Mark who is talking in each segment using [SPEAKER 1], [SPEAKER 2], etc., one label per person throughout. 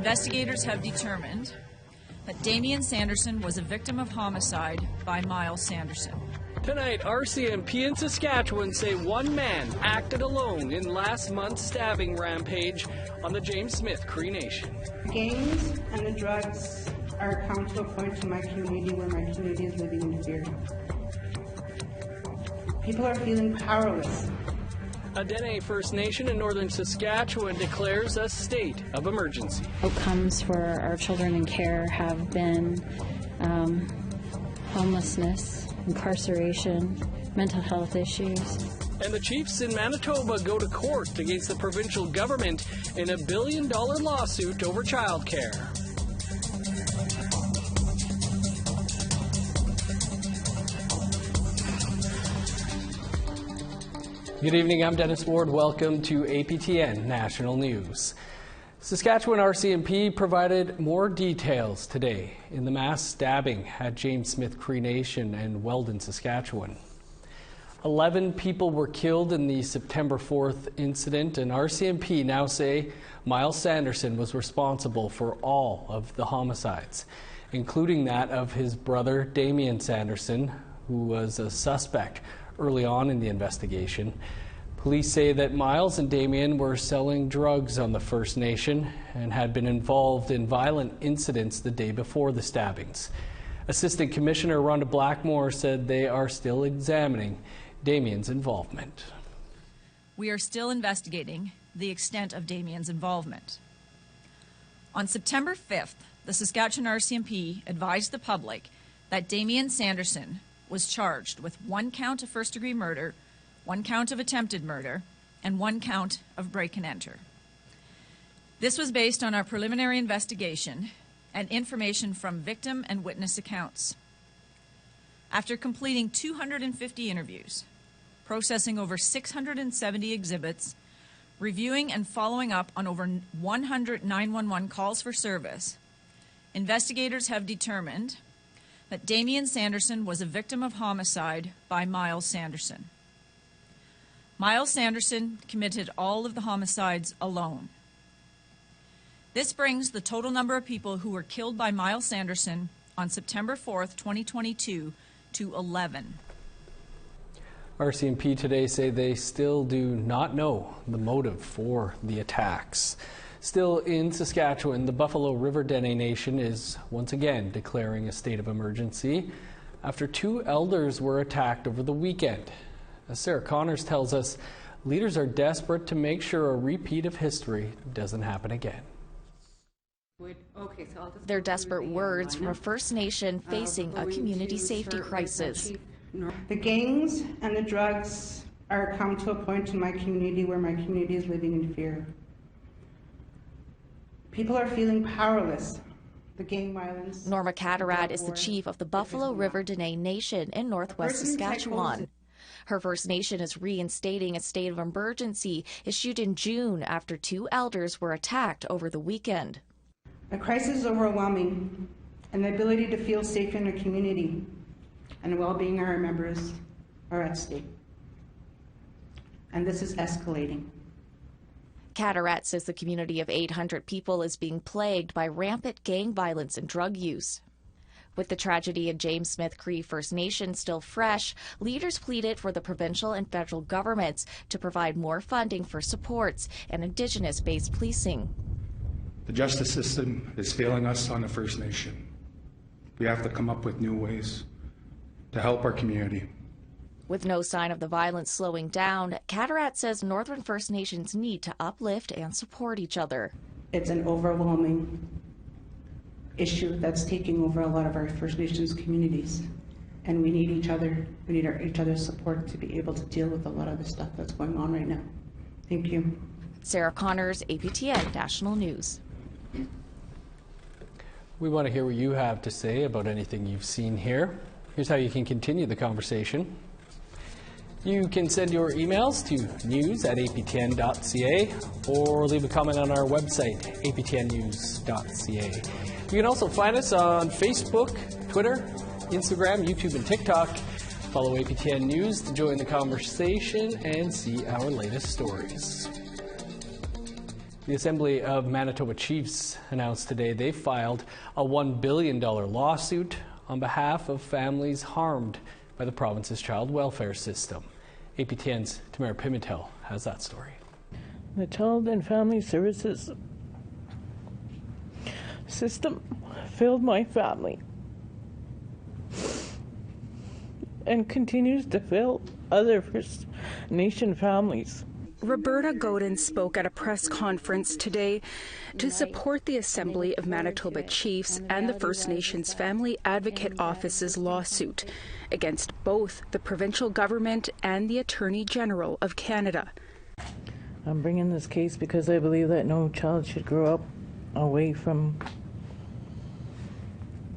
[SPEAKER 1] Investigators have determined that Damian Sanderson was a victim of homicide by Miles Sanderson.
[SPEAKER 2] Tonight, RCMP in Saskatchewan say one man acted alone in last month's stabbing rampage on the James Smith Cree Nation.
[SPEAKER 3] Gangs and the drugs are come to a point in my community where my community is living in fear. People are feeling powerless.
[SPEAKER 2] A Dene First Nation in northern Saskatchewan declares a state of emergency.
[SPEAKER 4] Outcomes for our children in care have been homelessness, incarceration, mental health issues.
[SPEAKER 2] And the Chiefs in Manitoba go to court against the provincial government in a $1 billion lawsuit over childcare. Good evening, I'm Dennis Ward. Welcome to APTN National News. Saskatchewan RCMP provided more details today in the mass stabbing at James Smith Cree Nation in Weldon, Saskatchewan. 11 people were killed in the September 4th incident, and RCMP now say Miles Sanderson was responsible for all of the homicides, including that of his brother Damian Sanderson, who was a suspect early on in the investigation. Police say that Miles and Damian were selling drugs on the First Nation and had been involved in violent incidents the day before the stabbings. Assistant Commissioner Rhonda Blackmore said they are still examining Damian's involvement.
[SPEAKER 1] We are still investigating the extent of Damian's involvement. On September 5th, the Saskatchewan RCMP advised the public that Damian Sanderson was charged with 1 count of first-degree murder, 1 count of attempted murder, and 1 count of break-and-enter. This was based on our preliminary investigation and information from victim and witness accounts. After completing 250 interviews, processing over 670 exhibits, reviewing and following up on over 100 911 calls for service, investigators have determined that Damian Sanderson was a victim of homicide by Miles Sanderson. Miles Sanderson committed all of the homicides alone. This brings the total number of people who were killed by Miles Sanderson on September 4th, 2022 to 11.
[SPEAKER 2] RCMP today say they still do not know the motive for the attacks. Still in Saskatchewan, the Buffalo River Dene Nation is once again declaring a state of emergency after 2 elders were attacked over the weekend. As Sarah Connors tells us, leaders are desperate to make sure a repeat of history doesn't happen again.
[SPEAKER 5] They're desperate words from a First Nation facing a community safety crisis.
[SPEAKER 3] The gangs and the drugs are come to a point in my community where my community is living in fear. People are feeling powerless. The gang violence.
[SPEAKER 5] Norma Catterat is the chief of the Buffalo River Dene Nation in northwest Saskatchewan. Her First Nation is reinstating a state of emergency issued in June after 2 elders were attacked over the weekend.
[SPEAKER 3] The crisis is overwhelming, and the ability to feel safe in a community and the well-being of our members are at stake. And this is escalating.
[SPEAKER 5] Catterat says the community of 800 people is being plagued by rampant gang violence and drug use. With the tragedy in James Smith Cree First Nation still fresh, leaders pleaded for the provincial and federal governments to provide more funding for supports and Indigenous-based policing.
[SPEAKER 6] The justice system is failing us on the First Nation. We have to come up with new ways to help our community.
[SPEAKER 5] With no sign of the violence slowing down, Catterat says Northern First Nations need to uplift and support each other.
[SPEAKER 3] It's an overwhelming issue that's taking over a lot of our First Nations communities, and we need each other. We need each other's support to be able to deal with a lot of the stuff that's going on right now. Thank you.
[SPEAKER 5] Sarah Connors, APTN National News.
[SPEAKER 2] We want to hear what you have to say about anything you've seen here. Here's how you can continue the conversation. You can send your emails to news@aptn.ca or leave a comment on our website, aptnnews.ca. You can also find us on Facebook, Twitter, Instagram, YouTube, and TikTok. Follow APTN News to join the conversation and see our latest stories. The Assembly of Manitoba Chiefs announced today they filed a $1 billion lawsuit on behalf of families harmed by the province's child welfare system. APTN's Tamara Pimentel has that story.
[SPEAKER 7] The Child and Family Services system failed my family and continues to fail other First Nation families.
[SPEAKER 8] Roberta Godin spoke at a press conference today to support the Assembly of Manitoba Chiefs and the First Nations Family Advocate Office's lawsuit against both the provincial government and the Attorney General of Canada.
[SPEAKER 7] I'm bringing this case because I believe that no child should grow up away from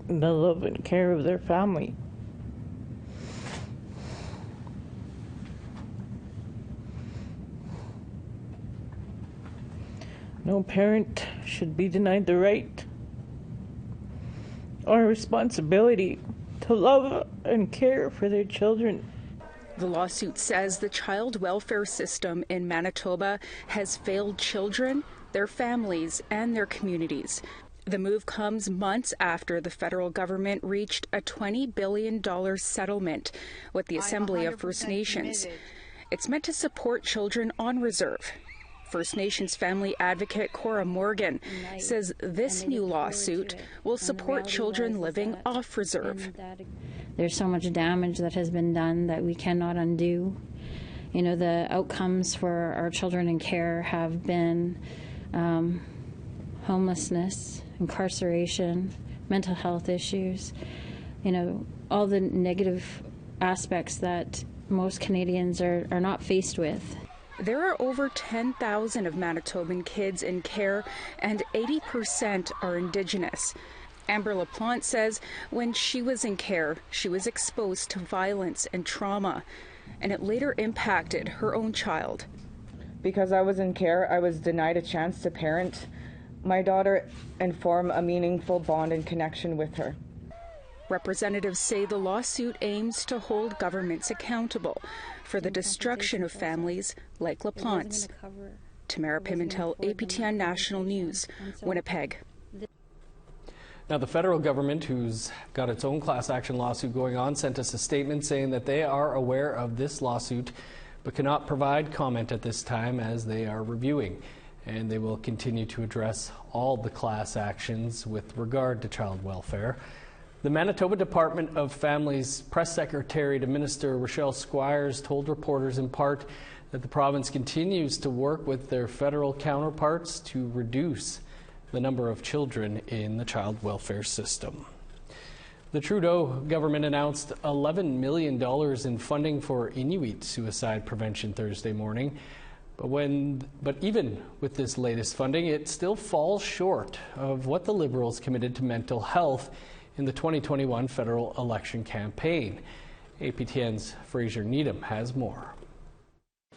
[SPEAKER 7] the love and care of their family. No parent should be denied the right or responsibility to love and care for their children.
[SPEAKER 8] The lawsuit says the child welfare system in Manitoba has failed children, their families, and their communities. The move comes months after the federal government reached a $20 billion settlement with the Assembly of First Nations. It's meant to support children on reserve. First Nations family advocate Cora Morgan says this new lawsuit will support children living off reserve.
[SPEAKER 4] There's so much damage that has been done that we cannot undo. You know, the outcomes for our children in care have been homelessness, incarceration, mental health issues, you know, all the negative aspects that most Canadians are not faced with.
[SPEAKER 8] There are over 10,000 of Manitoban kids in care, and 80% are Indigenous. Amber LaPlante says when she was in care, she was exposed to violence and trauma, and it later impacted her own child.
[SPEAKER 9] Because I was in care, I was denied a chance to parent my daughter and form a meaningful bond and connection with her.
[SPEAKER 8] Representatives say the lawsuit aims to hold governments accountable for the destruction of families like LaPlante's. Tamara Pimentel, APTN National News, Winnipeg.
[SPEAKER 2] Now, the federal government, who's got its own class action lawsuit going on, sent us a statement saying that they are aware of this lawsuit but cannot provide comment at this time as they are reviewing. And they will continue to address all the class actions with regard to child welfare. The Manitoba Department of Family's press secretary to Minister Rochelle Squires told reporters in part that the province continues to work with their federal counterparts to reduce the number of children in the child welfare system. The Trudeau government announced $11 million in funding for Inuit suicide prevention Thursday morning. But even with this latest funding, it still falls short of what the Liberals committed to mental health in the 2021 federal election campaign. APTN's Fraser Needham has more.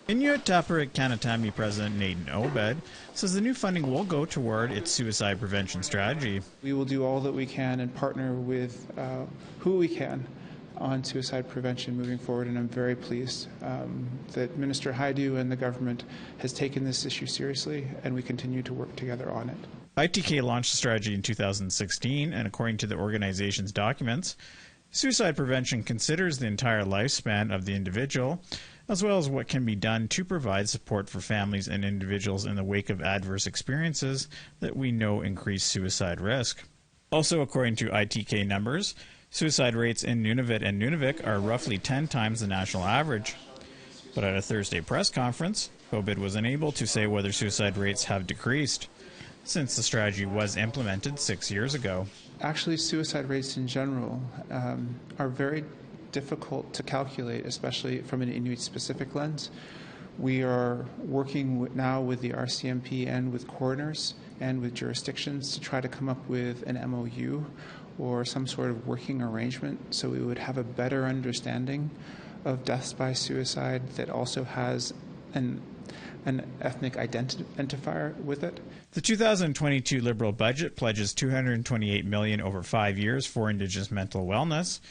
[SPEAKER 10] Inuit Tapiriq Kanatami President Nathan Obed says the new funding will go toward its suicide prevention strategy.
[SPEAKER 11] We will do all that we can and partner with who we can on suicide prevention moving forward, and I'm very pleased that Minister Haidu and the government has taken this issue seriously, and we continue to work together on it.
[SPEAKER 10] ITK launched the strategy in 2016, and according to the organization's documents, suicide prevention considers the entire lifespan of the individual, as well as what can be done to provide support for families and individuals in the wake of adverse experiences that we know increase suicide risk. Also, according to ITK numbers, suicide rates in Nunavut and Nunavik are roughly 10 times the national average. But at a Thursday press conference, Obed was unable to say whether suicide rates have decreased since the strategy was implemented 6 years ago.
[SPEAKER 11] Actually, suicide rates in general are very difficult to calculate, especially from an Inuit-specific lens. We are working now with the RCMP and with coroners and with jurisdictions to try to come up with an MOU or some sort of working arrangement so we would have a better understanding of deaths by suicide that also has an ethnic identifier with it.
[SPEAKER 10] The 2022 Liberal budget pledges $228 million over 5 years for Indigenous mental wellness.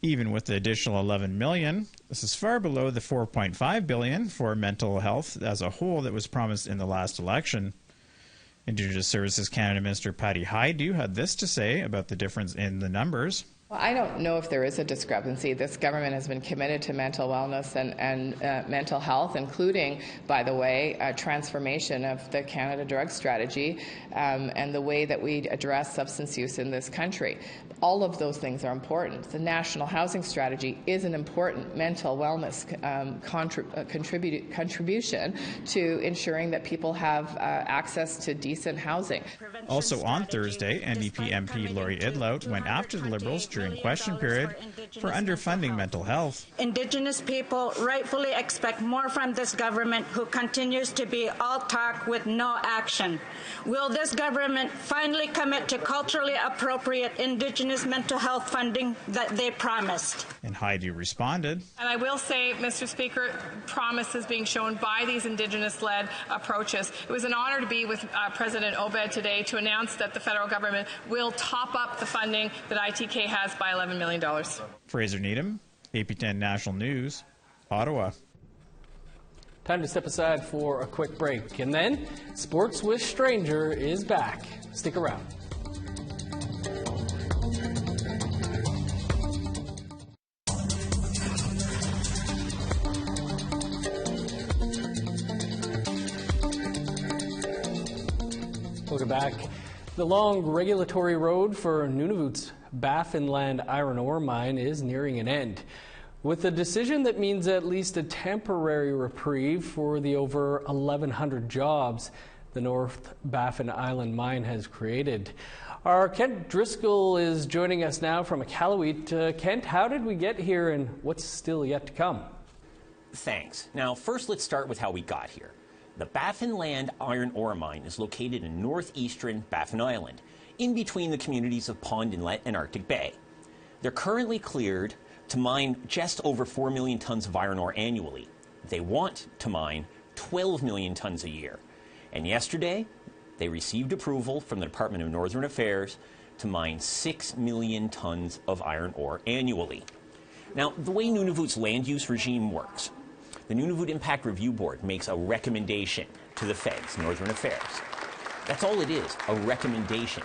[SPEAKER 10] Even with the additional $11 million, this is far below the $4.5 billion for mental health as a whole that was promised in the last election. Indigenous Services Canada Minister Patty Hajdu had this to say about the difference in the numbers.
[SPEAKER 12] Well, I don't know if there is a discrepancy. This government has been committed to mental wellness and mental health, including, by the way, a transformation of the Canada drug strategy and the way that we address substance use in this country. All of those things are important. The National Housing Strategy is an important mental wellness contribution to ensuring that people have access to decent housing.
[SPEAKER 10] Also on Thursday, NDP MP Laurie Idlout went after the Liberals during question period for underfunding mental health.
[SPEAKER 13] Indigenous people rightfully expect more from this government, who continues to be all talk with no action. Will this government finally commit to culturally appropriate Indigenous mental health funding that they promised?
[SPEAKER 10] And Hajdu responded.
[SPEAKER 14] And I will say, Mr. Speaker, promise is being shown by these Indigenous-led approaches. It was an honor to be with President Obed today to announce that the federal government will top up the funding that ITK has by $11 million.
[SPEAKER 10] Fraser Needham, APTN National News, Ottawa.
[SPEAKER 2] Time to step aside for a quick break. And then, Sports with Stranger is back. Stick around. Welcome back. The long regulatory road for Nunavut's Baffinland iron ore mine is nearing an end, with a decision that means at least a temporary reprieve for the over 1,100 jobs the North Baffin Island mine has created. Our Kent Driscoll is joining us now from Iqaluit. Kent, how did we get here and what's still yet to come?
[SPEAKER 15] Thanks. Now, first let's start with how we got here. The Baffinland iron ore mine is located in northeastern Baffin Island, in between the communities of Pond Inlet and Arctic Bay. They're currently cleared to mine just over 4 million tons of iron ore annually. They want to mine 12 million tons a year. And yesterday, they received approval from the Department of Northern Affairs to mine 6 million tons of iron ore annually. Now, the way Nunavut's land use regime works, the Nunavut Impact Review Board makes a recommendation to the Feds, Northern Affairs. That's all it is, a recommendation.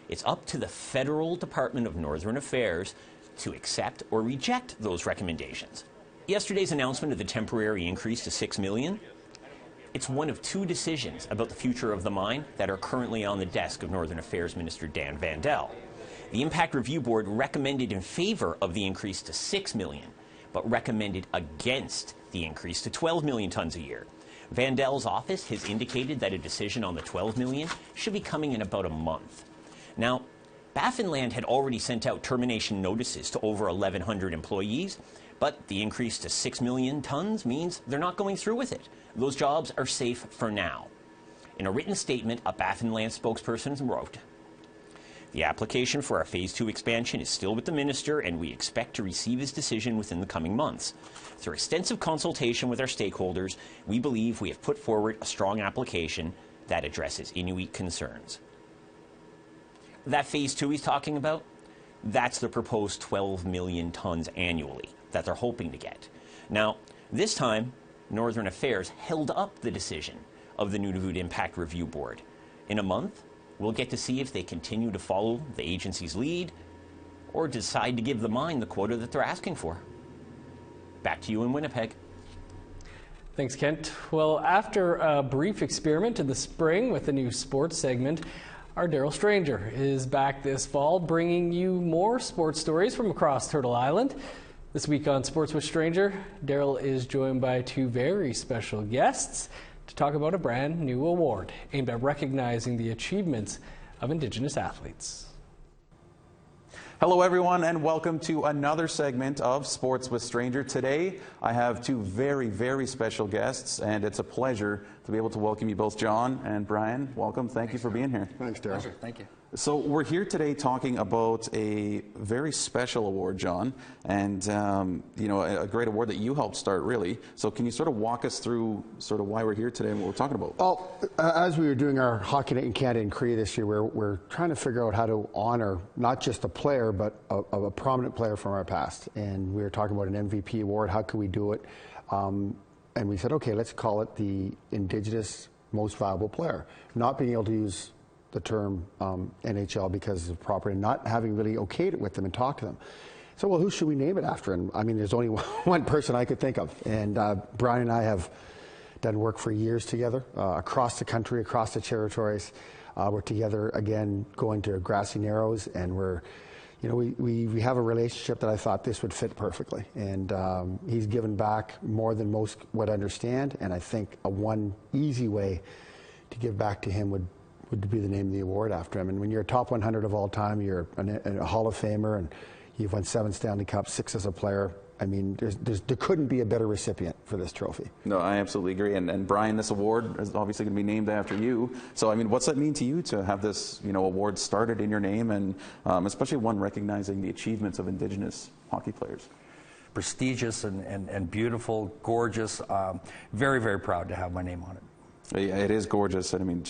[SPEAKER 15] It's up to the Federal Department of Northern Affairs to accept or reject those recommendations. Yesterday's announcement of the temporary increase to 6 million, it's one of two decisions about the future of the mine that are currently on the desk of Northern Affairs Minister Dan Vandel. The Impact Review Board recommended in favor of the increase to 6 million, but recommended against the increase to 12 million tons a year. Vandel's office has indicated that a decision on the 12 million should be coming in about a month. Now, Baffinland had already sent out termination notices to over 1,100 employees, but the increase to 6 million tons means they're not going through with it. Those jobs are safe for now. In a written statement, a Baffinland spokesperson wrote, "The application for our Phase 2 expansion is still with the Minister, and we expect to receive his decision within the coming months. Through extensive consultation with our stakeholders, we believe we have put forward a strong application that addresses Inuit concerns." That Phase 2 he's talking about, that's the proposed 12 million tons annually that they're hoping to get. Now, this time, Northern Affairs held up the decision of the Nunavut Impact Review Board. In a month, we'll get to see if they continue to follow the agency's lead or decide to give the mine the quota that they're asking for. Back to you in Winnipeg.
[SPEAKER 2] Thanks, Kent. Well, after a brief experiment in the spring with a new sports segment, our Daryl Stranger is back this fall, bringing you more sports stories from across Turtle Island. This week on Sports with Stranger, Daryl is joined by two very special guests to talk about a brand new award aimed at recognizing the achievements of Indigenous athletes.
[SPEAKER 16] Hello everyone, and welcome to another segment of Sports with Stranger. Today I have two very, very special guests, and it's a pleasure to be able to welcome you both. John and Brian, welcome. Thank you for being here.
[SPEAKER 17] Thanks, Daryl.
[SPEAKER 18] Thank you.
[SPEAKER 16] So we're here today talking about a very special award, John, and you know, a great award that you helped start, really. So can you sort of walk us through sort of why we're here today and what we're talking about?
[SPEAKER 17] Well, as we were doing our Hockey Night in Canada in Cree this year, we're trying to figure out how to honor not just a player, but a prominent player from our past. And we were talking about an MVP award. How could we do it? And we said, okay, let's call it the Indigenous Most Valuable Player. Not being able to use the term NHL because of property, not having really okayed it with them and talked to them. So, well, who should we name it after? And I mean, there's only one person I could think of. And Brian and I have done work for years together, across the country, across the territories. We're together again, going to Grassy Narrows, and we're, you know, we have a relationship that I thought this would fit perfectly. And he's given back more than most would understand. And I think one easy way to give back to him would be the name of the award after him. And when you're a top 100 of all time, you're a Hall of Famer, and you've won 7 Stanley Cups, 6 as a player. I mean, there couldn't be a better recipient for this trophy. No, I absolutely agree. And Brian, this award is obviously going to be named after you. So, I mean, what's that mean to you to have this, you know, award started in your name, and especially one recognizing the achievements of Indigenous hockey players?
[SPEAKER 18] Prestigious and beautiful, gorgeous. Very, very proud to have my name on it.
[SPEAKER 16] Yeah, it is gorgeous. And I mean,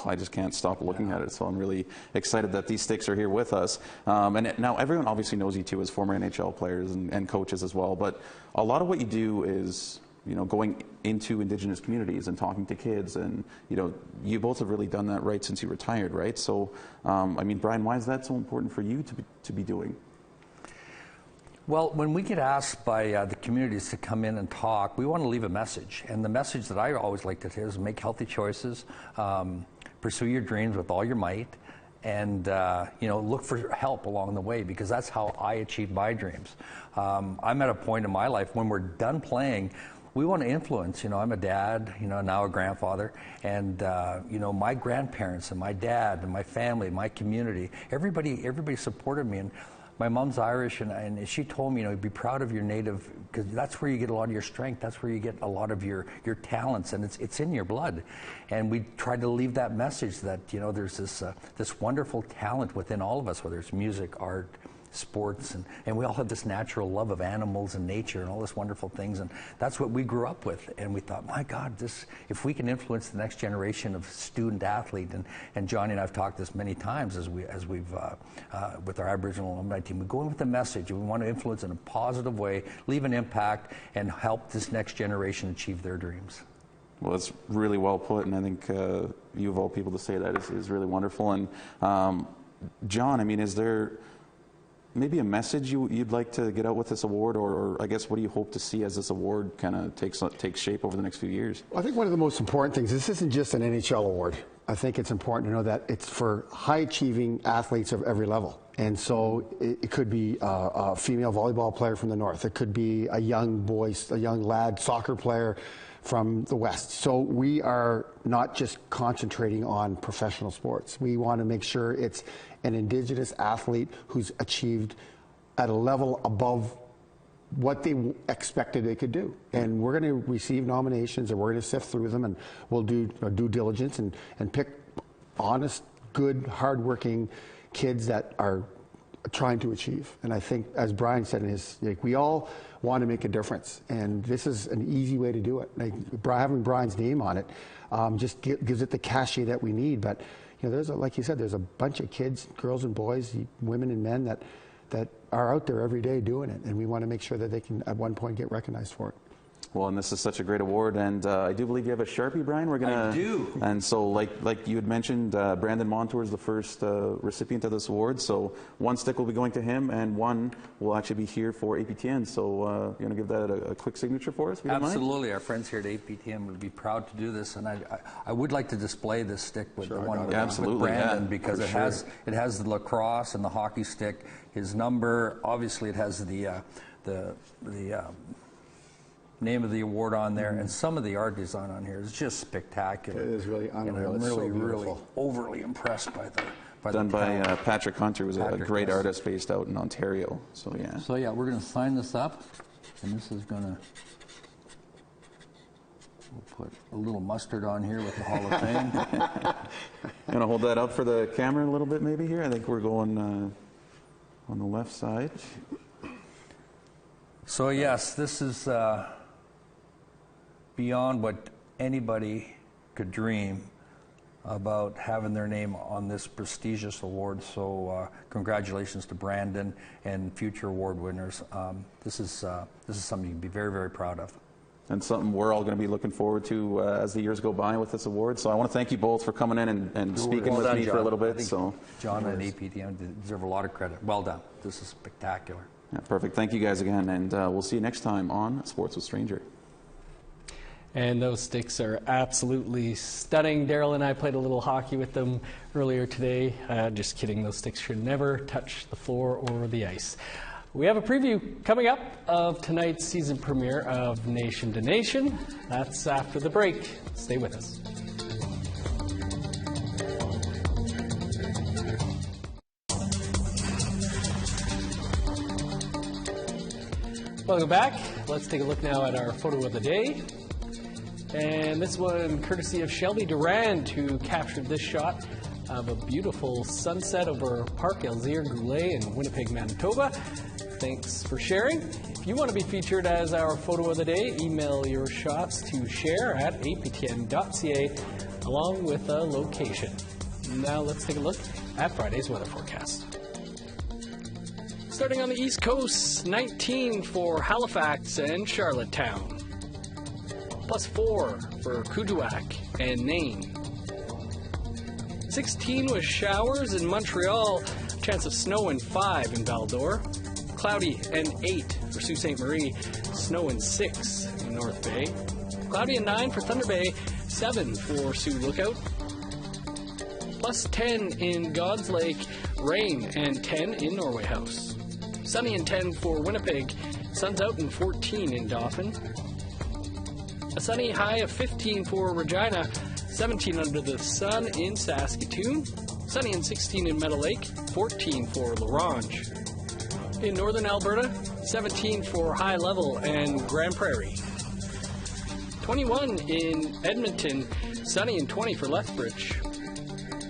[SPEAKER 16] I just can't stop looking at it. So I'm really excited that these sticks are here with us. And now everyone obviously knows you too as former NHL players and coaches as well. But a lot of what you do is, you know, going into Indigenous communities and talking to kids. And, you know, you both have really done that right since you retired, right? So, I mean, Brian, why is that so important for you to be doing?
[SPEAKER 18] Well, when we get asked by the communities to come in and talk, we want to leave a message. And the message that I always like to say is make healthy choices, pursue your dreams with all your might, and you know, look for help along the way, because that's how I achieved my dreams. I'm at a point in my life when we're done playing, we want to influence. You know, I'm a dad, you know, now a grandfather, and you know, my grandparents and my dad and my family, my community, everybody supported me. And my mom's Irish, and she told me, you know, be proud of your native, because that's where you get a lot of your strength. That's where you get a lot of your talents, and it's in your blood. And we tried to leave that message that, you know, there's this wonderful talent within all of us, whether it's music, art, sports, and we all have this natural love of animals and nature and all this wonderful things, and that's what we grew up with. And we thought, my God, if we can influence the next generation of student athlete, and Johnny and I've talked this many times as we've with our Aboriginal alumni team, we go in with a message, and we want to influence in a positive way, leave an impact, and help this next generation achieve their dreams.
[SPEAKER 16] Well, that's really well put, and I think you of all people to say that is really wonderful. And John, I mean, is there maybe a message you'd like to get out with this award, or I guess what do you hope to see as this award kind of takes shape over the next few years? Well, I think one of the most important things, this isn't just an NHL award. I think it's important to know that it's for high-achieving athletes of every level. And so it could be a female volleyball player from the north. It could be a young lad soccer player from the west. So we are not just concentrating on professional sports. We want to make sure it's an Indigenous athlete who's achieved at a level above what they expected they could do. And we're going to receive nominations, and we're going to sift through them, and we'll do due diligence and pick honest, good, hardworking kids that are trying to achieve. And I think, as Brian said in his, we all want to make a difference, and this is an easy way to do it. Having Brian's name on it just gives it the cachet that we need. But you know, like you said, there's a bunch of kids, girls and boys, women and men that are out there every day doing it, and we want to make sure that they can at one point get recognized for it. Well, and this is such a great award, and I do believe you have a Sharpie, Brian. I do. And so, like you had mentioned, Brandon Montour is the first recipient of this award. So one stick will be going to him, and one will actually be here for APTN. So you want to give that a quick signature for us?
[SPEAKER 18] Absolutely. Our friends here at APTN would be proud to do this, and I would like to display this stick with the one with Brandon, because it has the lacrosse and the hockey stick, his number. Obviously, it has the name of the award on there, and some of the art design on here is just spectacular. It is really unreal. I'm really overly impressed by the
[SPEAKER 16] done by Patrick Hunter, who's a great artist based out in Ontario. So yeah.
[SPEAKER 18] So yeah, we're going to sign this up, and this is going to We'll put a little mustard on here with the Hall of Fame.
[SPEAKER 16] Going to hold that up for the camera a little bit maybe here? I think we're going on the left side.
[SPEAKER 18] So yes, this is beyond what anybody could dream about having their name on this prestigious award. So congratulations to Brandon and future award winners. This is something you can be very, very proud of.
[SPEAKER 16] And something we're all going to be looking forward to as the years go by with this award. So I want to thank you both for coming in and speaking with me for a little bit. So
[SPEAKER 18] John and APTN deserve a lot of credit. Well done. This is spectacular.
[SPEAKER 16] Yeah, perfect. Thank you guys again, and we'll see you next time on Sports with Stranger.
[SPEAKER 2] And those sticks are absolutely stunning. Daryl and I played a little hockey with them earlier today. Just kidding, those sticks should never touch the floor or the ice. We have a preview coming up of tonight's season premiere of Nation to Nation. That's after the break. Stay with us. Welcome back. Let's take a look now at our photo of the day. And this one courtesy of Shelby Durand, who captured this shot of a beautiful sunset over Park Elzire Goulet in Winnipeg, Manitoba. Thanks for sharing. If you want to be featured as our photo of the day, email your shots to share@aptn.ca along with a location. Now let's take a look at Friday's weather forecast. Starting on the East Coast, 19 for Halifax and Charlottetown. +4 for Kuujjuaq and Nain. 16 with showers in Montreal, chance of snow and 5 in Val-d'Or. Cloudy and 8 for Sault Ste. Marie, snow and 6 in North Bay. Cloudy and 9 for Thunder Bay, 7 for Sioux Lookout. +10 in God's Lake, rain and 10 in Norway House. Sunny and 10 for Winnipeg, sun's out and 14 in Dauphin. A sunny high of 15 for Regina, 17 under the sun in Saskatoon. Sunny and 16 in Meadow Lake, 14 for La Ronge. In northern Alberta, 17 for High Level and Grand Prairie. 21 in Edmonton, sunny and 20 for Lethbridge.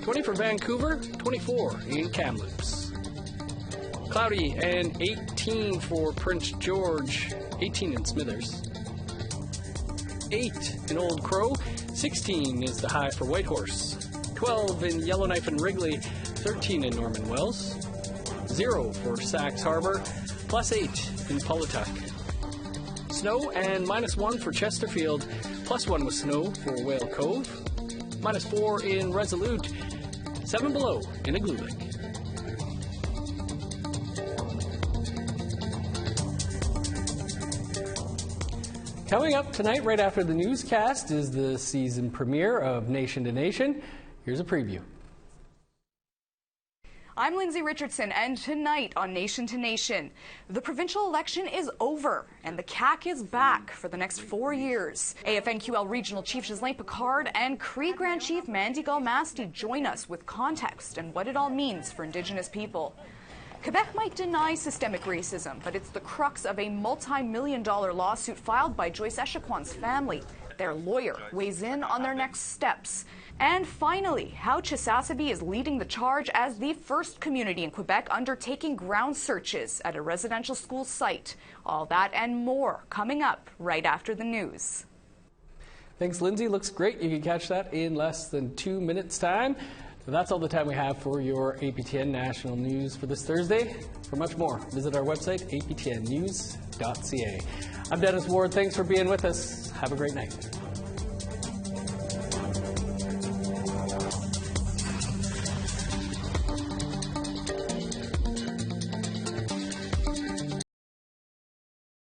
[SPEAKER 2] 20 for Vancouver, 24 in Kamloops. Cloudy and 18 for Prince George, 18 in Smithers. 8 in Old Crow, 16 is the high for Whitehorse. 12 in Yellowknife and Wrigley, 13 in Norman Wells. 0 for Sax Harbor, +8 in Pawlutuck. Snow and -1 for Chesterfield, +1 with snow for Whale Cove. -4 in Resolute, 7 below in Igloolik. Coming up tonight, right after the newscast, is the season premiere of Nation to Nation. Here's a preview.
[SPEAKER 19] I'm Lindsay Richardson, and tonight on Nation to Nation, the provincial election is over, and the CAQ is back for the next 4 years. AFNQL Regional Chief Ghislain Picard and Cree Grand Chief Mandy Galmasti join us with context and what it all means for Indigenous people. Quebec might deny systemic racism, but it's the crux of a multi-million-dollar lawsuit filed by Joyce Echaquan's family. Their lawyer weighs in on their next steps. And finally, how Chisasibi is leading the charge as the first community in Quebec undertaking ground searches at a residential school site. All that and more coming up right after the news.
[SPEAKER 2] Thanks, Lindsay. Looks great. You can catch that in less than 2 minutes' time. So that's all the time we have for your APTN National News for this Thursday. For much more, visit our website, aptnnews.ca. I'm Dennis Ward. Thanks for being with us. Have a great night.